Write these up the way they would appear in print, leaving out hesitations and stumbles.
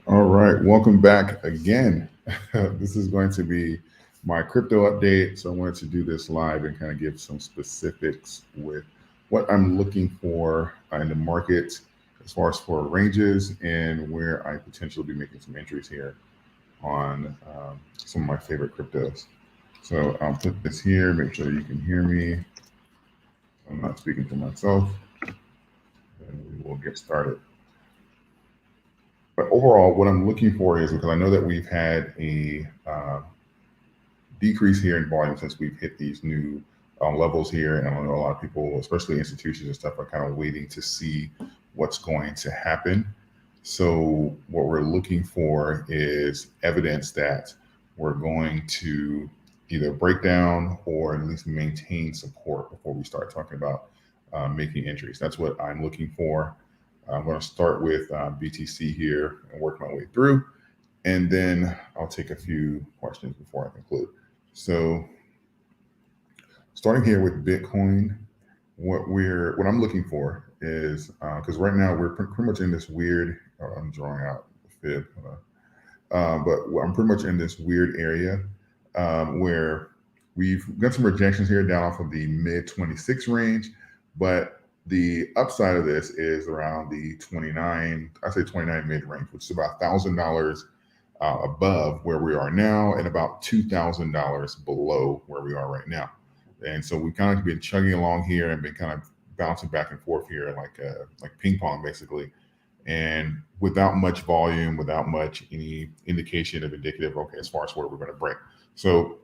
All right, welcome back again. This is going to be my crypto update. So I wanted to do this live and kind of give some specifics with what I'm looking for in the market as far as for ranges and where I potentially be making some entries here on some of my favorite cryptos. So I'll put this here, make sure you can hear me. I'm not speaking to myself, and we will get started. But overall, what I'm looking for is because I know that we've had a decrease here in volume since we've hit these new levels here. And I know a lot of people, especially institutions and stuff, are kind of waiting to see what's going to happen. So what we're looking for is evidence that we're going to either break down or at least maintain support before we start talking about making entries. That's what I'm looking for. I'm going to start with BTC here and work my way through, and then I'll take a few questions before I conclude. So, starting here with Bitcoin, what I'm looking for is because right now we're pretty much in this weird. I'm drawing out the fib, but I'm pretty much in this weird area where we've got some rejections here down off of the mid 26 range, but the upside of this is around the 29, I say 29 mid range, which is about $1,000 above where we are now and about $2,000 below where we are right now. And so we've kind of been chugging along here and been kind of bouncing back and forth here like ping pong basically, and without much volume, without much any indication of indicative, okay, as far as where we're going to break. So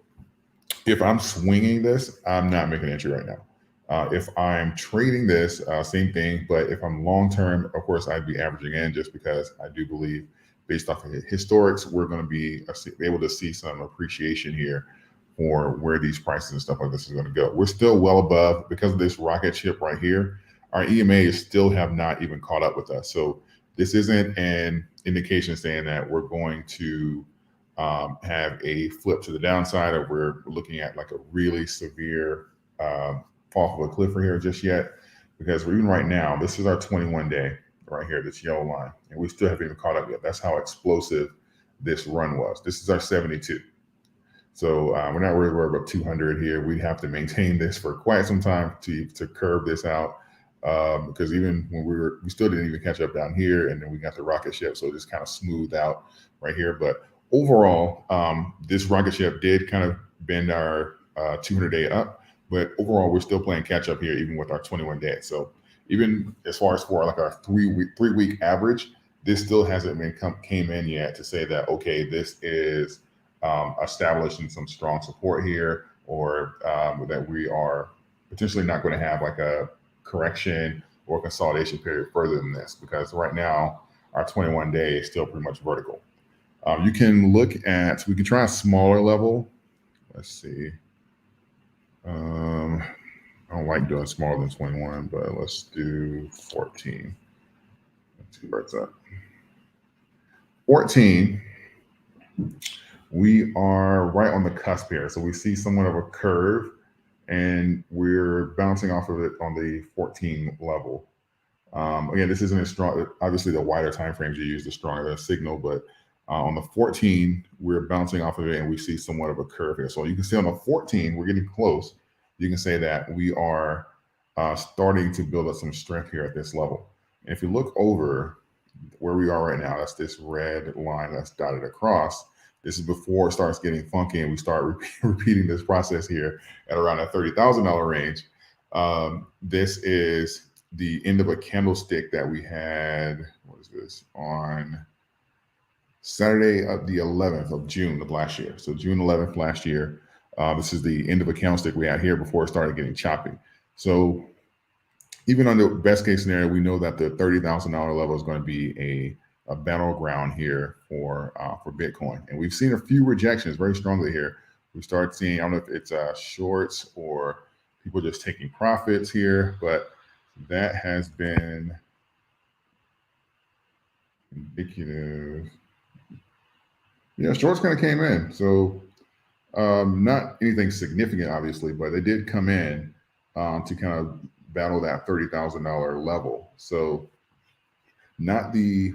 if I'm swinging this, I'm not making an entry right now. If I'm trading this, same thing. But if I'm long term, of course, I'd be averaging in just because I do believe, based off of historics, we're going to be able to see some appreciation here for where these prices and stuff like this is going to go. We're still well above because of this rocket ship right here. Our EMA is still have not even caught up with us. So this isn't an indication saying that we're going to have a flip to the downside, or we're looking at like a really severe fall of a cliff here just yet. Because even right now, this is our 21 day right here, this yellow line, and we still haven't even caught up yet. That's how explosive this run was. This is our 72. So we're not really worried about 200 here. We have to maintain this for quite some time to curve this out. Because even when we still didn't even catch up down here, and then we got the rocket ship, so it just kind of smoothed out right here. But overall, this rocket ship did kind of bend our 200-day up, but overall, we're still playing catch up here, even with our 21 days. So even as far as for like our three week average, this still hasn't came in yet to say that okay, this is establishing some strong support here, or that we are potentially not going to have like a correction or consolidation period further than this, because right now our 21 day is still pretty much vertical. You can look at, we can try a smaller level. Let's see. I don't like doing smaller than 21, but let's do 14. Let's see where it's at. 14, we are right on the cusp here. So we see somewhat of a curve, and we're bouncing off of it on the 14 level. Again, this isn't as strong. Obviously, the wider time frames you use, the stronger the signal. But on the 14, we're bouncing off of it, and we see somewhat of a curve here. So you can see on the 14, we're getting close. You can say that we are starting to build up some strength here at this level. And if you look over where we are right now, that's this red line that's dotted across. This is before it starts getting funky, and we start repeating this process here at around a $30,000 range. This is the end of a candlestick that we had, what is this, on Saturday of the 11th of June of last year. So June 11th last year, this is the end of a candlestick we had here before it started getting choppy. So even on the best case scenario, we know that the $30,000 level is going to be a battleground here for Bitcoin. And we've seen a few rejections very strongly here. We start seeing, I don't know if it's shorts or people just taking profits here, but that has been indicative. Yeah, shorts kind of came in. So not anything significant, obviously, but they did come in to kind of battle that $30,000 level. So not the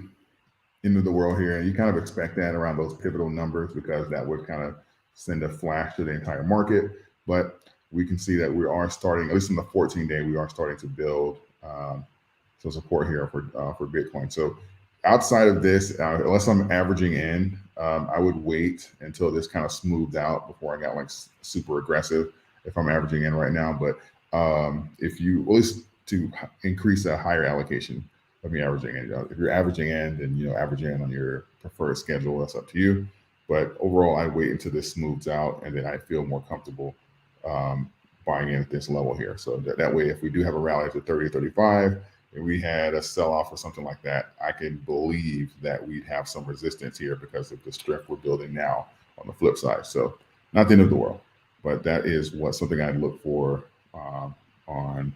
end of the world here. And you kind of expect that around those pivotal numbers because that would kind of send a flash to the entire market. But we can see that we are starting, at least in the 14-day, we are starting to build some support here for Bitcoin. So outside of this, unless I'm averaging in, I would wait until this kind of smoothed out before I got like super aggressive if I'm averaging in right now. But if you, at least to increase a higher allocation of me averaging in, if you're averaging in, then average in on your preferred schedule. That's up to you. But overall, I wait until this smooths out, and then I feel more comfortable buying in at this level here. So that way, if we do have a rally to 30, 35, and we had a sell-off or something like that, I can believe that we'd have some resistance here because of the strength we're building now on the flip side. So not the end of the world, but that is something I'd look for on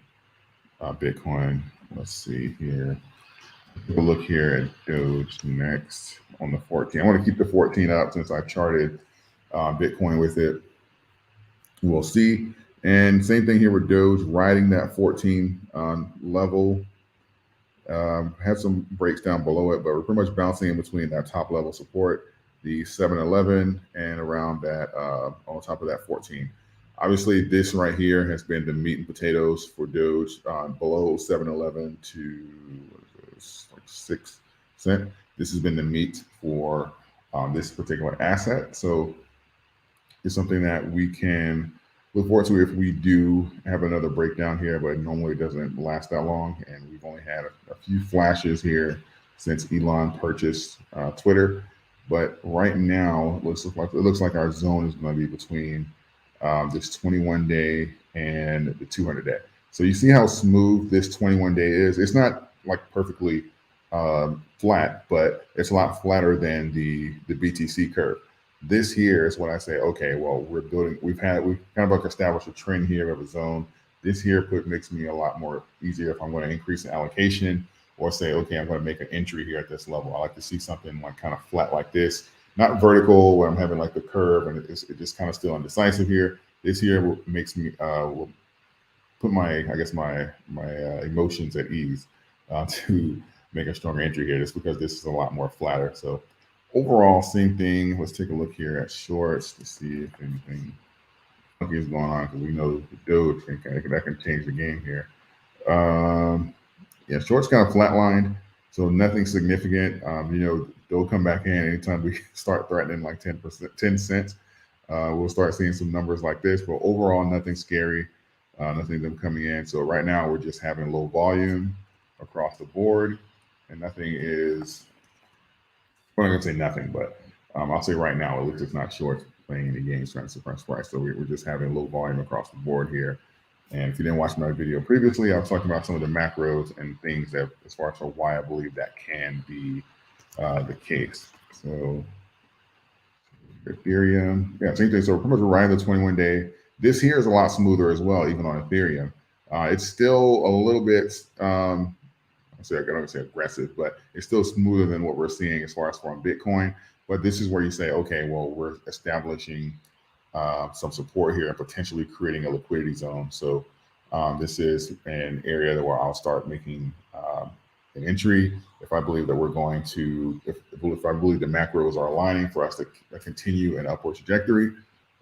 Bitcoin. Let's see here. We'll look here at Doge next on the 14. I want to keep the 14 up since I charted Bitcoin with it. We'll see. And same thing here with Doge, riding that 14 level. Had some breaks down below it, but we're pretty much bouncing in between that top level support, the 711, and around that on top of that 14. Obviously, this right here has been the meat and potatoes for Doge below 711 to like 6 cents. This has been the meat for this particular asset. So it's something that we can look forward to if we do have another breakdown here, but normally it doesn't last that long. And we've only had a few flashes here since Elon purchased Twitter. But right now, it looks like our zone is going to be between this 21-day and the 200-day. So you see how smooth this 21-day is. It's not like perfectly flat, but it's a lot flatter than the BTC curve. This here is when I say, okay, well, we've kind of like established a trend here of a zone. This here makes me a lot more easier if I'm going to increase the allocation or say, okay, I'm going to make an entry here at this level. I like to see something like kind of flat like this, not vertical where I'm having like the curve and it just kind of still indecisive here. This here makes me, will put my emotions at ease to make a stronger entry here just because this is a lot more flatter. So overall, same thing. Let's take a look here at shorts to see if anything funky is going on because we know the Doge that can change the game here. Yeah, shorts kind of flatlined, so nothing significant. They'll come back in anytime we start threatening like 10%, 10 cents. We'll start seeing some numbers like this, but overall, nothing scary. Nothing of them coming in. So right now, we're just having low volume across the board, and nothing is. I'm not gonna say nothing, but I'll say right now, at least it's not short playing any games trying to suppress price. So we're just having low volume across the board here. And if you didn't watch my video previously, I was talking about some of the macros and things that, as far as why I believe that can be the case. So Ethereum, yeah, same thing. So pretty much we're riding the 21-day. This here is a lot smoother as well, even on Ethereum. It's still a little bit. I don't say aggressive, but it's still smoother than what we're seeing as far as on Bitcoin. But this is where you say, okay, well, we're establishing some support here and potentially creating a liquidity zone. So this is an area where I'll start making an entry if I believe that we're going to, if I believe the macros are aligning for us to continue an upward trajectory,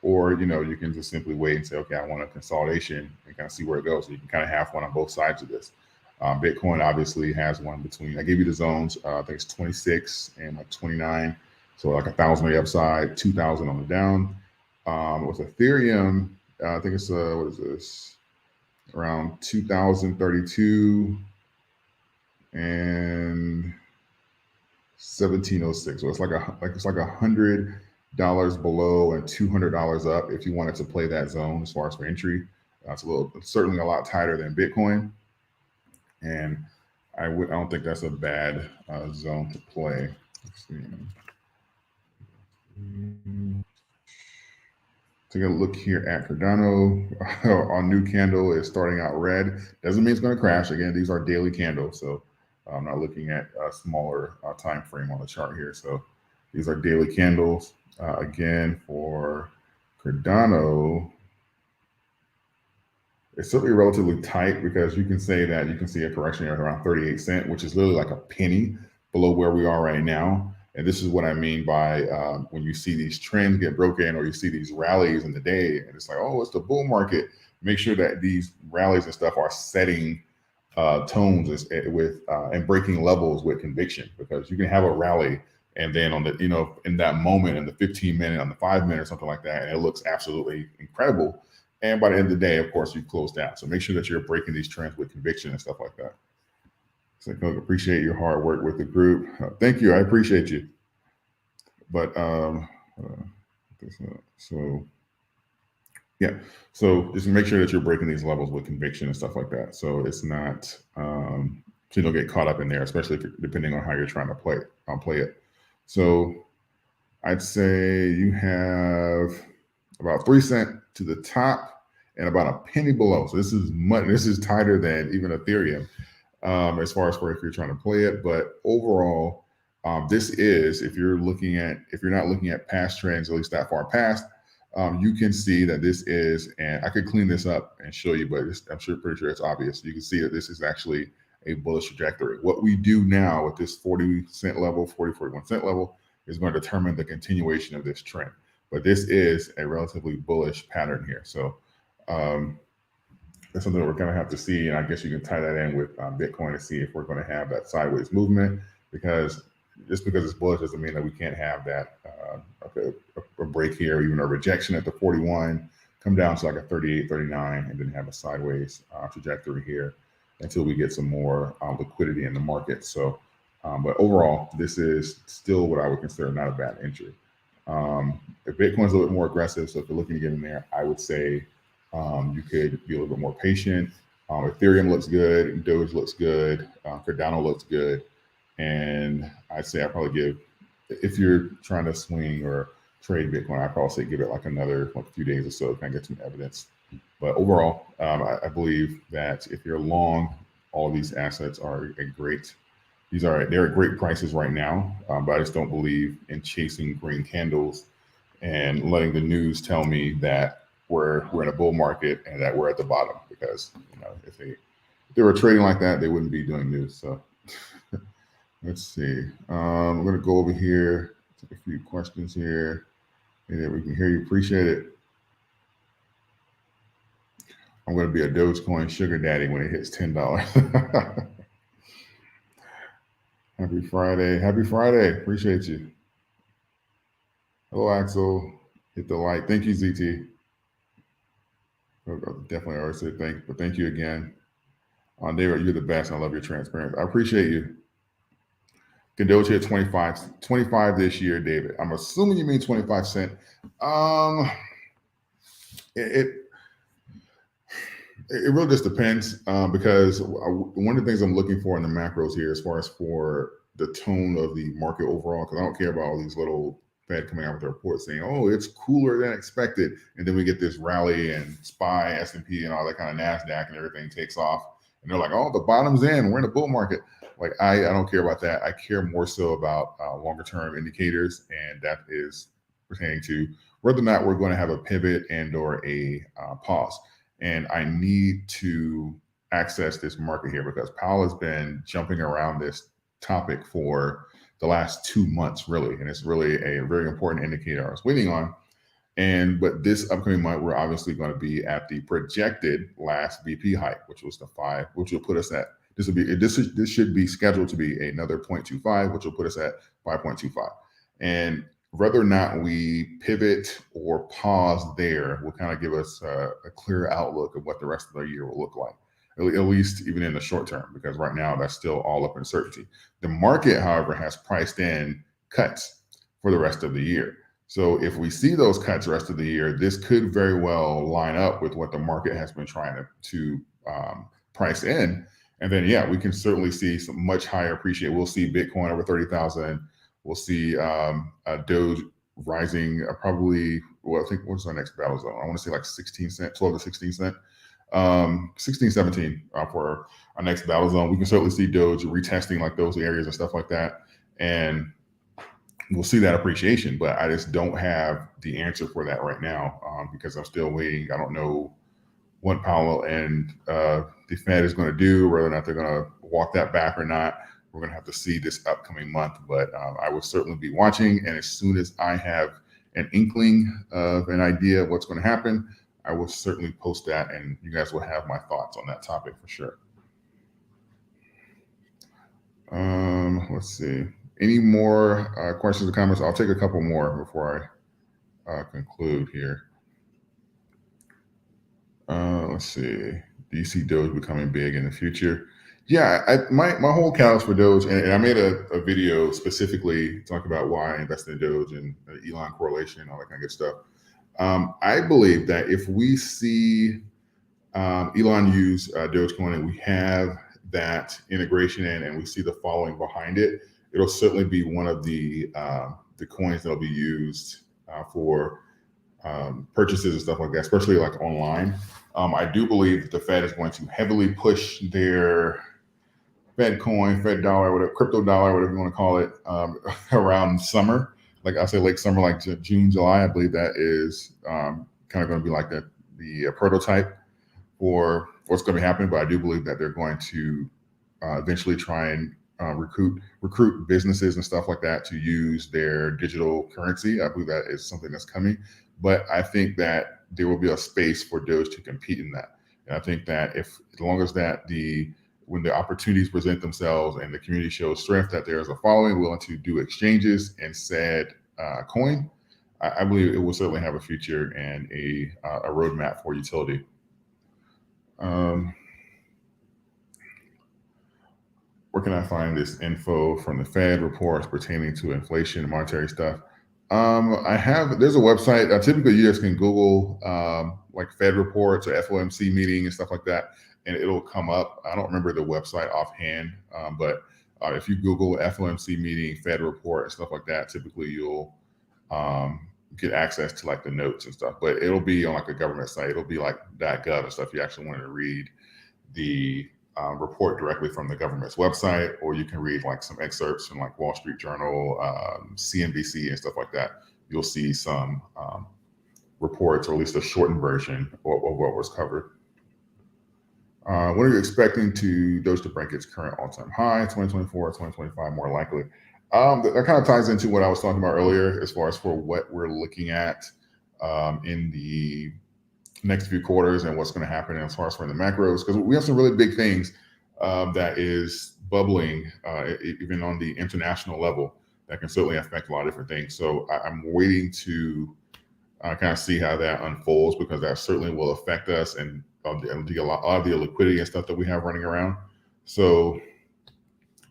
or you can just simply wait and say, okay, I want a consolidation and kind of see where it goes. So you can kind of have one on both sides of this. Bitcoin obviously has one between, I gave you the zones, I think it's 26 and like 29. So like 1,000 on the upside, 2,000 on the down. With Ethereum, I think it's, what is this? Around 2,032 and 1,706. So it's like $100 below and $200 up if you wanted to play that zone as far as for entry. It's certainly a lot tighter than Bitcoin. And I don't think that's a bad zone to play. Let's see. Take a look here at Cardano. Our new candle is starting out red. Doesn't mean it's going to crash. Again, these are daily candles, so I'm not looking at a smaller time frame on the chart here. So these are daily candles. Again, for Cardano, it's certainly relatively tight because you can say that you can see a correction here around 38 cents, which is literally like a penny. below where we are right now. And this is what I mean by when you see these trends get broken or you see these rallies in the day and it's like, oh, it's the bull market. Make sure that these rallies and stuff are setting tones with and breaking levels with conviction, because you can have a rally and then on the, in that moment, in the 15-minute, on the 5-minute, or something like that, and it looks absolutely incredible. And by the end of the day, of course, you've closed out. So make sure that you're breaking these trends with conviction and stuff like that. So I appreciate your hard work with the group. Thank you. I appreciate you. But so yeah, so just make sure that you're breaking these levels with conviction and stuff like that. So it's not so you don't get caught up in there, especially depending on how you're trying to play it. So I'd say you have about 3 cents to the top and about a penny below. So this is tighter than even Ethereum as far as if you're trying to play it. But overall, this is, if you're not looking at past trends, at least that far past, you can see that this is, and I could clean this up and show you, but pretty sure it's obvious. You can see that this is actually a bullish trajectory. What we do now with this 40-cent level, 41-cent level, is going to determine the continuation of this trend. But this is a relatively bullish pattern here. So that's something that we're going to have to see. And I guess you can tie that in with Bitcoin to see if we're going to have that sideways movement, because just because it's bullish doesn't mean that we can't have that a break here, even a rejection at the 41, come down to like a 38, 39, and then have a sideways trajectory here until we get some more liquidity in the market. So, but overall, this is still what I would consider not a bad entry. If Bitcoin's a little bit more aggressive, so if you're looking to get in there, I would say you could be a little bit more patient. Ethereum looks good, Doge looks good, Cardano looks good, and I'd say I'd probably give, if you're trying to swing or trade Bitcoin, I'd probably say give it like another few days or so to kind of get some evidence. But overall, I believe that if you're long, all these assets are they're at great prices right now. But I just don't believe in chasing green candles and letting the news tell me that we're in a bull market and that we're at the bottom, because if they were trading like that, they wouldn't be doing news. So let's see. I'm going to go over here, take a few questions here. Maybe we can hear you. Appreciate it. I'm going to be a Dogecoin sugar daddy when it hits $10. Happy Friday. Happy Friday. Appreciate you. Hello, Axel. Hit the like. Thank you, ZT. Definitely always say thanks, but thank you again. David, you're the best. I love your transparency. I appreciate you. Can Doge hit 25 this year, David? I'm assuming you mean 25 cent. It really just depends, because one of the things I'm looking for in the macros here, as far as for the tone of the market overall, because I don't care about all these little Fed coming out with a report saying, oh, it's cooler than expected, and then we get this rally and SPY, S&P, and all that kind of NASDAQ, and everything takes off, and they're like, oh, the bottom's in, we're in a bull market. Like, I don't care about that. I care more so about longer term indicators, and that is pertaining to whether or not we're going to have a pivot and or a pause. And I need to access this market here because Powell has been jumping around this topic for the last 2 months, really. And it's really a very important indicator I was waiting on. But this upcoming month, we're obviously going to be at the projected last BP hike, which was the 5, which will put us at, this should be scheduled to be another 0.25, which will put us at 5.25. And whether or not we pivot or pause there will kind of give us a clear outlook of what the rest of the year will look like, at least even in the short term, because right now that's still all up in uncertainty. The market, however, has priced in cuts for the rest of the year. So if we see those cuts the rest of the year, this could very well line up with what the market has been trying to price in. And then, yeah, we can certainly see some much higher appreciation. We'll see Bitcoin over 30,000. We'll see Doge rising probably, well, I think what's our next battle zone? I want to say like 16 cent, 12 to 16 cent, 16, 17 for our next battle zone. We can certainly see Doge retesting like those areas and stuff like that. And we'll see that appreciation, but I just don't have the answer for that right now because I'm still waiting. I don't know what Powell and the Fed is going to do, whether or not they're going to walk that back or not. we're going to have to see this upcoming month. But I will certainly be watching. And as soon as I have an inkling of an idea of what's going to happen, I will certainly post that, and you guys will have my thoughts on that topic for sure. Let's see. Any more questions or comments? I'll take a couple more before I conclude here. Let's see. Do you see Doge becoming big in the future? Yeah, my whole catalyst for Doge, and I made a video specifically talking about why I invested in Doge and Elon correlation and all that kind of good stuff. I believe that if we see Elon use Dogecoin and we have that integration in and we see the following behind it, it'll certainly be one of the coins that'll be used for purchases and stuff like that, especially like online. I do believe that the Fed is going to heavily push their Fed coin, Fed dollar, whatever, crypto dollar, whatever you want to call it, around summer. Like I say, late summer, like June, July. I believe that is kind of going to be like the prototype for what's going to be happening. But I do believe that they're going to eventually try and recruit businesses and stuff like that to use their digital currency. I believe that is something that's coming. But I think that there will be a space for Doge to compete in that. And I think that as long as that when the opportunities present themselves and the community shows strength, that there is a following willing to do exchanges in said coin, I believe it will certainly have a future and a roadmap for utility. Where can I find this info from the Fed reports pertaining to inflation and monetary stuff? There's a website. Typically, you just can Google like Fed reports or FOMC meeting and stuff like that, and it'll come up. I don't remember the website offhand, but if you Google FOMC meeting, Fed report, and stuff like that, typically you'll get access to like the notes and stuff. But it'll be on like a government site. It'll be like .gov and stuff. You actually want to read the report directly from the government's website, or you can read like some excerpts from like Wall Street Journal, CNBC, and stuff like that. You'll see some reports, or at least a shortened version of what was covered. When are you expecting Doge to break its current all-time high? 2024, 2025, more likely. That kind of ties into what I was talking about earlier, as far as for what we're looking at in the next few quarters and what's going to happen as far as for the macros, because we have some really big things that is bubbling even on the international level that can certainly affect a lot of different things. So I'm waiting to kind of see how that unfolds, because that certainly will affect us and a lot of the liquidity and stuff that we have running around. So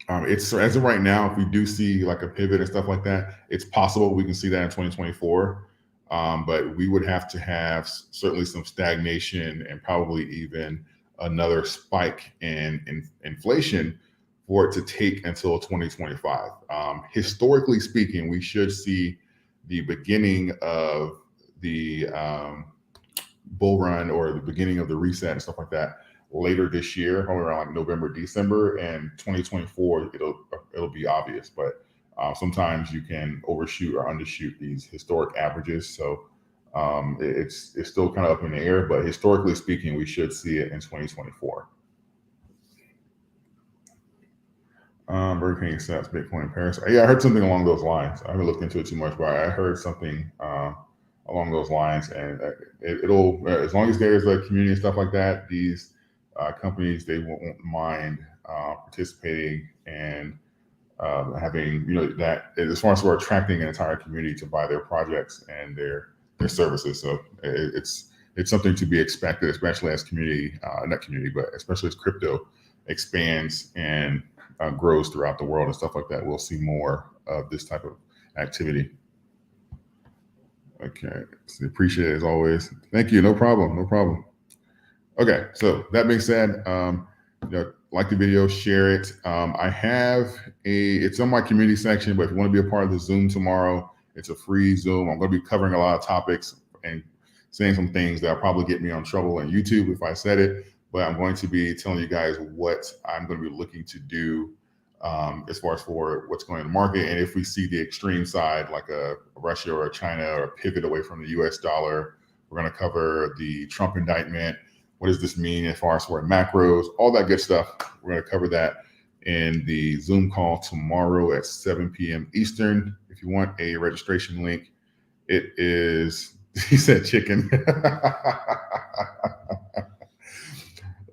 it's, as of right now, if we do see like a pivot and stuff like that, it's possible we can see that in 2024. But we would have to have certainly some stagnation and probably even another spike in inflation for it to take until 2025. Historically speaking, we should see the beginning of the bull run, or the beginning of the reset and stuff like that, later this year, probably around like November, December, and 2024, it'll be obvious. But sometimes you can overshoot or undershoot these historic averages. So it's still kind of up in the air, but historically speaking, we should see it in 2024. Burger King accepts Bitcoin in Paris. Yeah, I heard something along those lines. I haven't looked into it too much, but I heard something along those lines. And it'll, as long as there's a community and stuff like that, these companies, they won't mind participating and having, that as far as we're attracting an entire community to buy their projects and their services. So it's something to be expected, especially as especially as crypto expands and grows throughout the world and stuff like that. We'll see more of this type of activity. Okay, so appreciate it as always. Thank you. No problem. Okay, so that being said, like the video, share it. It's on my community section, but if you want to be a part of the Zoom tomorrow, it's a free Zoom. I'm going to be covering a lot of topics and saying some things that'll probably get me on trouble on YouTube if I said it, but I'm going to be telling you guys what I'm going to be looking to do as far as for what's going in the market. And if we see the extreme side, like a Russia or a China, or a pivot away from the US dollar, we're going to cover the Trump indictment. What does this mean as far as for macros, all that good stuff? We're going to cover that. in the Zoom call tomorrow at 7 p.m. Eastern. If you want a registration link, it is, he said chicken.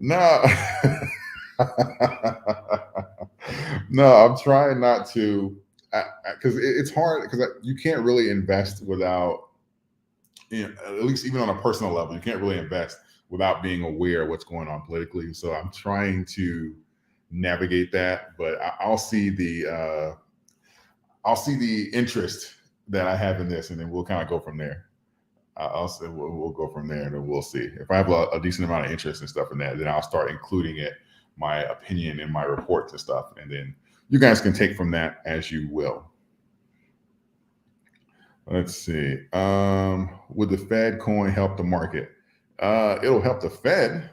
No. No, I'm trying not to, because it's hard, because you can't really invest without, at least even on a personal level, you can't really invest without being aware of what's going on politically. So I'm trying to navigate that, but I'll see the interest that I have in this, and then we'll kind of go from there. I'll say we'll go from there, and then we'll see. If I have a decent amount of interest and stuff in that, then I'll start including it, my opinion in my reports and stuff, and then you guys can take from that as you will. Let's see. Would the Fed coin help the market? It'll help the Fed.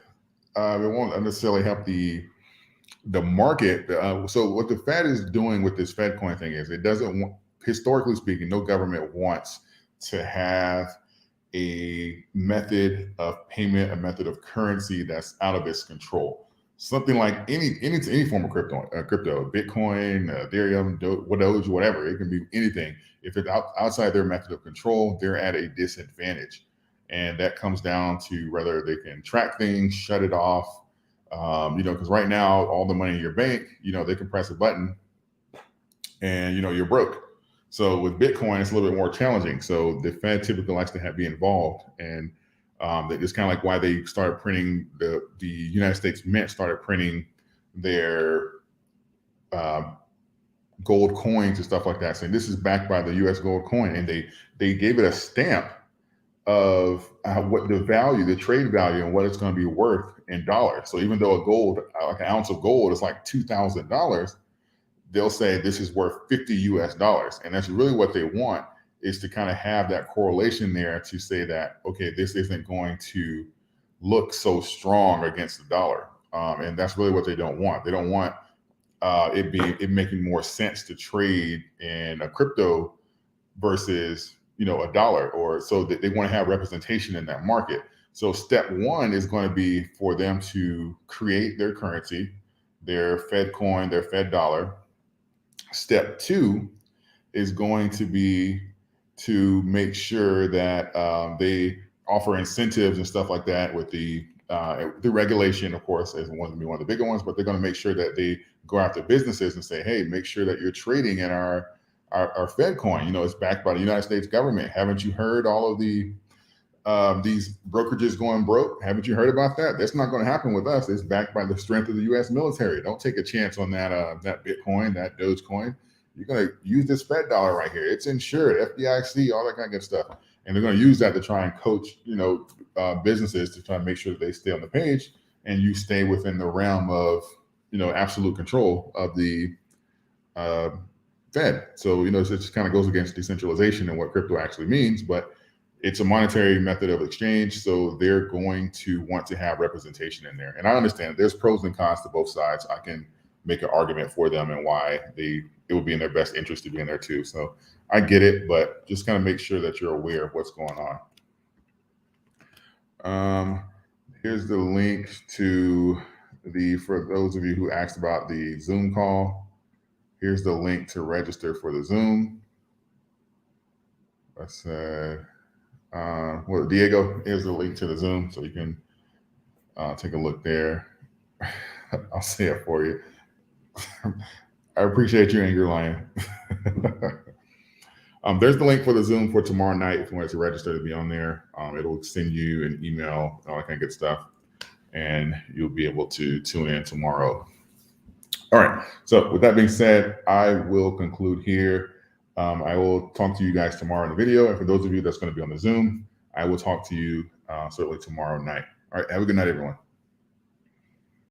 It won't necessarily help the market. So what the Fed is doing with this Fed coin thing is, it doesn't want, historically speaking, no government wants to have a method of payment, a method of currency that's out of its control. Something like any form of crypto, Bitcoin, Ethereum, Doge, whatever. It can be anything. If it's outside their method of control, they're at a disadvantage, and that comes down to whether they can track things, shut it off. Because right now, all the money in your bank, they can press a button, and you're broke. So with Bitcoin, it's a little bit more challenging. So the Fed typically likes to be involved, and it's kind of like why they started printing the United States Mint started printing their gold coins and stuff like that, saying this is backed by the U.S. gold coin, and they gave it a stamp of what the trade value, and what it's going to be worth in dollars. So even though like an ounce of gold is like $2,000, they'll say this is worth $50 US, and that's really what they want, is to kind of have that correlation there to say that, okay, this isn't going to look so strong against the dollar, and that's really what they don't want. They don't want it making more sense to trade in a crypto versus a dollar, or so that they want to have representation in that market. So step one is going to be for them to create their currency, their Fed coin, their Fed dollar. Step two is going to be to make sure that they offer incentives and stuff like that with the regulation, of course, is one of the bigger ones, but they're going to make sure that they go after businesses and say, hey, make sure that you're trading in our Fed coin. It's backed by the United States government. Haven't you heard all of these brokerages going broke? Haven't you heard about that? That's not going to happen with us. It's backed by the strength of the U.S. military. Don't take a chance on that Bitcoin, that Dogecoin. You're going to use this Fed dollar right here. It's insured, FDIC, all that kind of good stuff. And they're going to use that to try and coach, businesses to try and make sure that they stay on the page, and you stay within the realm of, absolute control of the Fed. So, it just kind of goes against decentralization and what crypto actually means, but it's a monetary method of exchange. So they're going to want to have representation in there. And I understand there's pros and cons to both sides. I can make an argument for them and why it would be in their best interest to be in there too. So I get it, but just kind of make sure that you're aware of what's going on. Here's the link to for those of you who asked about the Zoom call, here's the link to register for the Zoom. Let's say, Diego, here's the link to the Zoom, so you can take a look there. I'll say it for you. I appreciate you, Angry Lion. There's the link for the Zoom for tomorrow night if you wanted to register to be on there. It'll send you an email, all that kind of good stuff, and you'll be able to tune in tomorrow. All right. So with that being said, I will conclude here. I will talk to you guys tomorrow in the video. And for those of you that's going to be on the Zoom, I will talk to you certainly tomorrow night. All right. Have a good night, everyone.